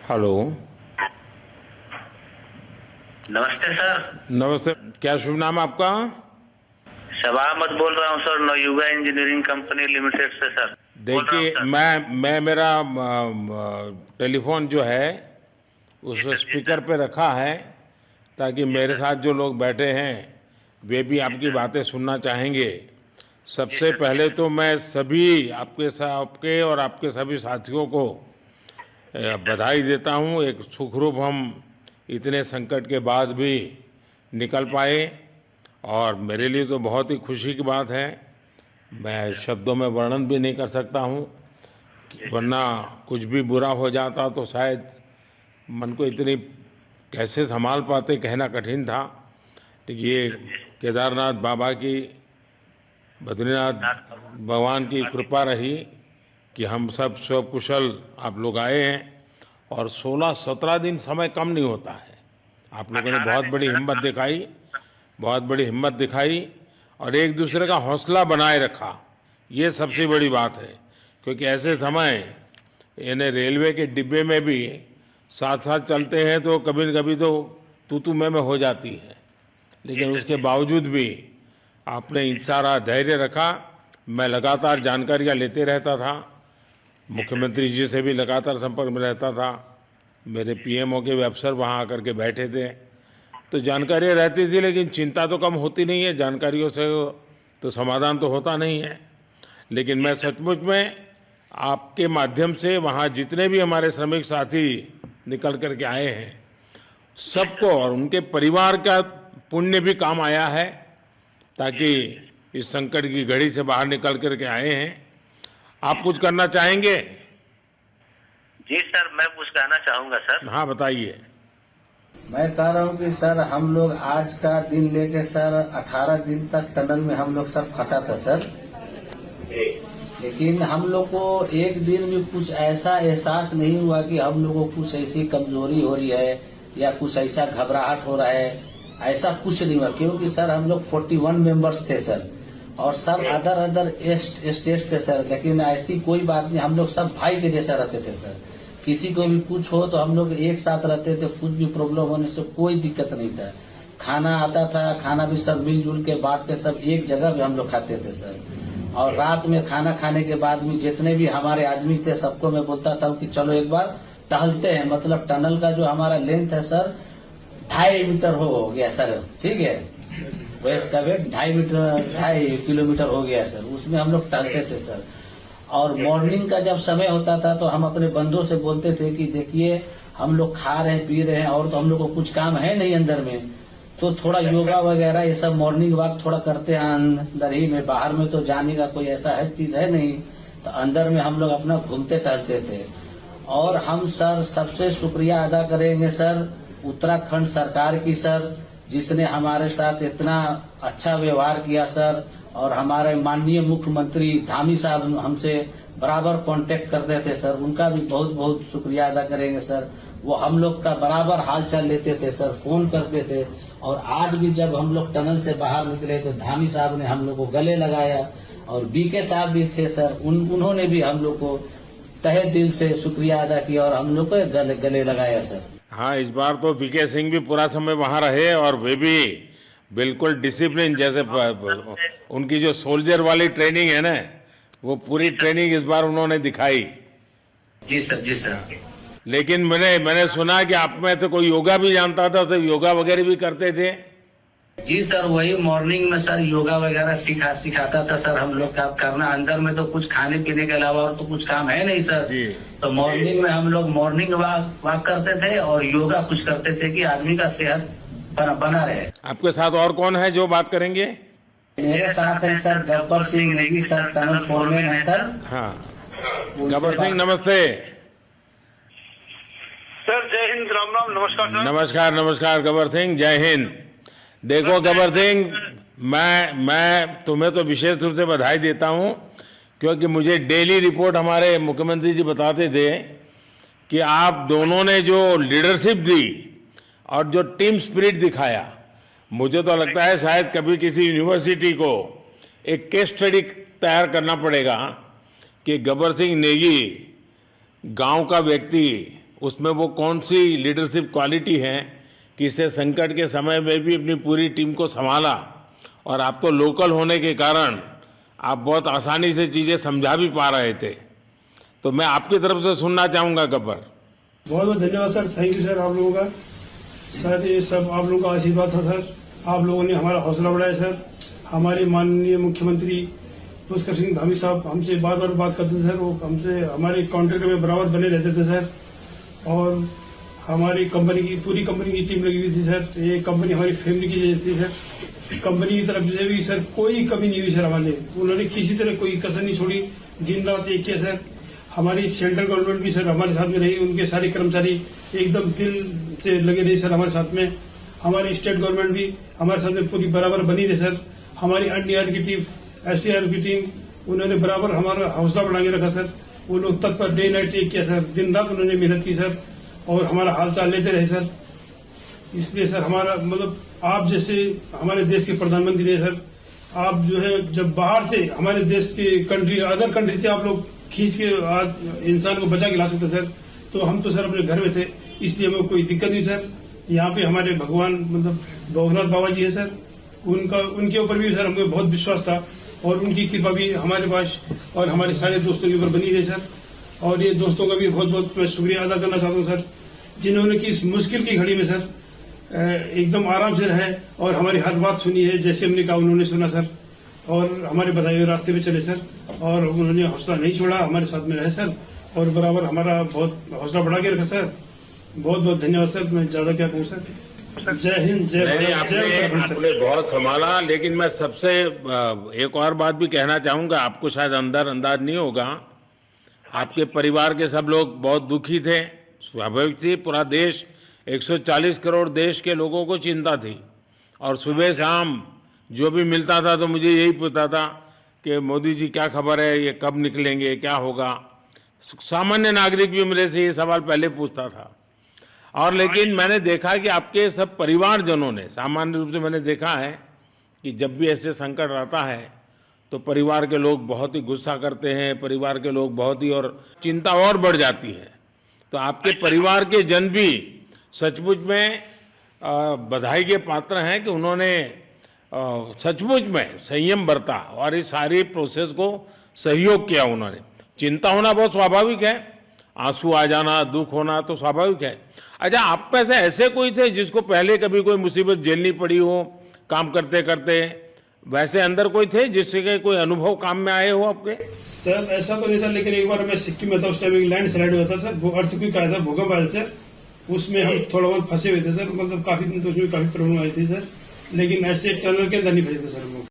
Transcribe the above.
Hello. नमस्ते sir. नमस्ते। क्या शुभ नाम आपका? शबा अहमद बोल रहा हूँ sir, Navayuga engineering company limited से सर बोल रहा हूँ देखिए, सर। मैं मेरा टेलीफोन जो है जी उसको सर, जी स्पीकर सर, पे रखा है ताकि जी मेरे सर, साथ जो लोग बैठे हैं वे भी जी आपकी सर, बातें सुनना चाहेंगे। जी सबसे सर, जी पहले सर। तो मैं सभी आपके और आपके सभी साथियों को जी सर, बधाई देता हूँ। एक सुखरूप हम इतने संकट के बाद भी निकल जी पाए सर, और जी मेरे लिए तो बहुत ही खुशी की बात है। मैं सर, शब्दों में वर्णन भी नहीं कर सकता हूँ, जी सर, वरना कुछ भी बुरा हो जाता तो शायद मन को इतनी कैसे संभाल पाते कहना कठिन था। तो जी ये सर, जी केदारनाथ बाबा की, बद्रीनाथ सर। भगवान की बाकी कृपा रही कि हम सब स्वकुशल आप लोग आए हैं। और 16-17 दिन समय कम नहीं होता है। आप लोगों ने 18 बहुत दिन बड़ी सर। हिम्मत दिखाई, बहुत बड़ी हिम्मत दिखाई और एक जी दूसरे का सर, हौसला बनाए रखा। ये जी सबसे सर, बड़ी बात है, क्योंकि जी ऐसे सर, समय यानी रेलवे के डिब्बे में भी साथ साथ जी चलते हैं तो कभी न कभी तो तू मैं हो जाती है, जी लेकिन सर, उसके जी सर, बावजूद भी आपने जी सर, सारा धैर्य रखा। मैं लगातार जी जानकारियां लेते रहता था, जी सर, मुख्यमंत्री जी से भी लगातार संपर्क में रहता था, मेरे जी सर, पीएमओ के भी अफसर वहाँ आकर के बैठे थे। तो जी सर, जानकारियाँ रहती थी, लेकिन चिंता तो कम होती नहीं है। जानकारियों से तो समाधान तो होता नहीं है। लेकिन जी मैं सर, सचमुच में आपके माध्यम से वहाँ जितने भी हमारे श्रमिक साथी निकल कर के आए हैं जी सबको सर, और उनके परिवार का पुण्य भी काम आया है, जी ताकि सर, जी इस संकट की घड़ी से बाहर निकल कर के आए हैं। आप जी कुछ सर, करना चाहेंगे? जी सर। मैं कुछ कहना चाहूंगा सर। हाँ, बताइए। मैं कह रहा हूँ कि सर हम लोग आज का दिन लेके सर 18 दिन तक टनल में हम लोग सब फंसा था सर। लेकिन हम लोग को एक दिन भी कुछ ऐसा एहसास नहीं हुआ कि हम लोग को कुछ ऐसी कमजोरी हो रही है या कुछ ऐसा घबराहट हो रहा है। ऐसा कुछ नहीं हुआ, क्योंकि सर हम लोग 41 मेंबर्स थे सर और सब अदर अदर स्टेट थे सर। लेकिन ऐसी कोई बात नहीं, हम लोग सब भाई के जैसा रहते थे सर। किसी को भी कुछ हो तो हम लोग एक साथ रहते थे, कुछ भी प्रॉब्लम होने से कोई दिक्कत नहीं था। खाना आता था, खाना भी सब मिलजुल के बांट के सब एक जगह भी हम लोग खाते थे सर। और रात में खाना खाने के बाद भी जितने भी हमारे आदमी थे सबको मैं बोलता था कि चलो एक बार टहलते हैं। मतलब टनल का जो हमारा लेंथ है सर 2.5 मीटर हो गया सर, ठीक है। वेस्ट का वेट 2.5 किलोमीटर हो गया सर। उसमें हम लोग टहलते थे सर। और मॉर्निंग का जब समय होता था तो हम अपने बंधुओं से बोलते थे कि देखिए हम लोग खा रहे हैं पी रहे हैं और तो हम लोग को कुछ काम है नहीं अंदर में, तो थोड़ा योगा वगैरह ये सब मॉर्निंग वॉक थोड़ा करते हैं अंदर ही में। बाहर में तो जाने का कोई ऐसा है चीज है नहीं, तो अंदर में हम लोग अपना घूमते टहलते थे। और हम सर सबसे शुक्रिया अदा करेंगे सर उत्तराखंड सरकार की सर, जिसने हमारे साथ इतना अच्छा व्यवहार किया सर। और हमारे माननीय मुख्यमंत्री धामी साहब हमसे बराबर कांटेक्ट करते थे सर, उनका भी बहुत बहुत शुक्रिया अदा करेंगे सर। वो हम लोग का बराबर हाल चाल लेते थे सर, फोन करते थे। और आज भी जब हम लोग टनल से बाहर निकले तो धामी साहब ने हम लोग को गले लगाया और बीके साहब भी थे सर, उन्होंने भी हम लोग को तहे दिल से शुक्रिया अदा किया और हम लोग को गले लगाया सर। हाँ, इस बार तो वीके सिंह भी पूरा समय वहाँ रहे और वे भी बिल्कुल डिसिप्लिन जैसे उनकी जो सोल्जर वाली ट्रेनिंग है ना, वो पूरी ट्रेनिंग इस बार उन्होंने दिखाई। जी सर, जी सर, लेकिन मैंने सुना कि आप में से कोई योगा भी जानता था, तो योगा वगैरह भी करते थे। जी सर। वही मॉर्निंग में सर योगा वगैरह सिखाता था सर हम लोग का करना। अंदर में तो कुछ खाने पीने के अलावा और तो कुछ काम है नहीं सर। जी। तो मॉर्निंग में हम लोग मॉर्निंग वॉक करते थे और योगा कुछ करते थे कि आदमी का सेहत बना रहे। आपके साथ और कौन है जो बात करेंगे? मेरे साथ है sir Gabbar Singh Negi sir, tunnel foreman है सर। हाँ, गब्बर सिंह नमस्ते। सर जय हिंद, राम राम, नमस्कार सर। नमस्कार नमस्कार गब्बर सिंह, जय हिंद। देखो गब्बर सिंह, मैं तुम्हें तो विशेष रूप से बधाई देता हूं, क्योंकि मुझे डेली रिपोर्ट हमारे मुख्यमंत्री जी बताते थे कि आप दोनों ने जो लीडरशिप दी और जो टीम स्पिरिट दिखाया, मुझे तो लगता है शायद कभी किसी यूनिवर्सिटी को एक केस स्टडी तैयार करना पड़ेगा कि गब्बर सिंह नेगी गांव का व्यक्ति उसमें वो कौन सी लीडरशिप क्वालिटी है कि इसे संकट के समय में भी अपनी पूरी टीम को संभाला, और आप तो लोकल होने के कारण आप बहुत आसानी से चीजें समझा भी पा रहे थे। तो मैं आपकी तरफ से सुनना चाहूंगा गब्बर। बहुत बहुत धन्यवाद सर, थैंक यू सर आप लोगों का। सर ये सब आप लोगों का आशीर्वाद था सर, आप लोगों ने हमारा हौसला बढ़ाया सर। हमारे माननीय मुख्यमंत्री पुष्कर सिंह धामी साहब हमसे बात करते थे सर, वो हमसे हमारे कॉन्ट्रैक्ट में बराबर बने रहते थे सर। और हमारी कंपनी की पूरी कंपनी की टीम लगी हुई थी सर, ये कंपनी हमारी फैमिली की जैसी थी सर। कंपनी की तरफ से भी सर कोई कमी नहीं हुई सर हमारे, उन्होंने किसी तरह कोई कसर नहीं छोड़ी, दिन रात एक किया सर। हमारी सेंट्रल गवर्नमेंट भी सर हमारे साथ में रही, उनके सारे कर्मचारी एकदम दिल से लगे रहे सर हमारे साथ में। हमारी स्टेट गवर्नमेंट भी हमारे साथ में पूरी बराबर बनी रही सर। हमारी एनडीआर की टीम, एसडीआर की टीम, उन्होंने बराबर हमारा हौसला बढ़ा के रखा सर। वो लोग तत्पर डे नाइट एक किया सर, दिन रात उन्होंने मेहनत की सर और हमारा हाल चाल लेते रहे सर। इसलिए सर हमारा मतलब आप जैसे हमारे देश के प्रधानमंत्री है सर, आप जो है जब बाहर से हमारे देश के कंट्री अदर कंट्री से आप लोग खींच के इंसान को बचा के ला सकते सर, तो हम तो सर अपने घर में थे, इसलिए हमें कोई दिक्कत नहीं सर। यहाँ पे हमारे भगवान मतलब भोगनाथ बाबा जी है सर, उनके ऊपर भी सर हमें बहुत विश्वास था और उनकी कृपा भी हमारे पास और हमारे सारे दोस्तों के ऊपर बनी रही सर। और ये दोस्तों का भी बहुत बहुत मैं शुक्रिया अदा करना चाहता हूँ सर, जिन्होंने कि इस मुश्किल की घड़ी में सर एकदम आराम से रहे और हमारी हर बात सुनी है, जैसे हमने कहा उन्होंने सुना सर और हमारे बताए हुए रास्ते पे चले सर। और उन्होंने हौसला नहीं छोड़ा, हमारे साथ में रहे सर और बराबर हमारा बहुत हौसला बढ़ा के रखा सर। बहुत बहुत धन्यवाद सर, मैं ज्यादा क्या कहूँ सर। जय हिंद, जय भारत, जय उत्तराखंड सर। आपने बहुत संभाला, लेकिन मैं सबसे एक और बात भी कहना चाहूंगा, आपको शायद अंदाज नहीं होगा, आपके परिवार के सब लोग बहुत दुखी थे, स्वाभाविक थी। पूरा देश 140 करोड़ देश के लोगों को चिंता थी और सुबह शाम जो भी मिलता था तो मुझे यही पूछता था कि मोदी जी क्या खबर है, ये कब निकलेंगे, क्या होगा। सामान्य नागरिक भी मेरे से ये सवाल पहले पूछता था। और लेकिन मैंने देखा कि आपके सब परिवारजनों ने, सामान्य रूप से मैंने देखा है कि जब भी ऐसे संकट आता है तो परिवार के लोग बहुत ही गुस्सा करते हैं, परिवार के लोग बहुत ही, और चिंता और बढ़ जाती है। तो आपके परिवार के जन भी सचमुच में बधाई के पात्र हैं कि उन्होंने सचमुच में संयम बरता और इस सारी प्रोसेस को सहयोग किया उन्होंने। चिंता होना बहुत स्वाभाविक है, आंसू आ जाना, दुख होना तो स्वाभाविक है। अच्छा, आप में से ऐसे कोई थे जिसको पहले कभी कोई मुसीबत झेलनी पड़ी हो काम करते करते, वैसे अंदर कोई थे जिससे कोई अनुभव काम में आए हो आपके? सर ऐसा तो नहीं था, लेकिन एक बार मैं सिक्किम में था, उस टाइम एक लैंड स्लाइड हुआ था सर, अर्थक्वेक आया था, भूकंप आया सर, उसमें हम थोड़ा बहुत फंसे हुए थे सर, मतलब काफी दिन तो उसमें काफी प्रॉब्लम आई थी सर, लेकिन ऐसे टनल के अंदर नहीं फंसे थे सर हम लोग।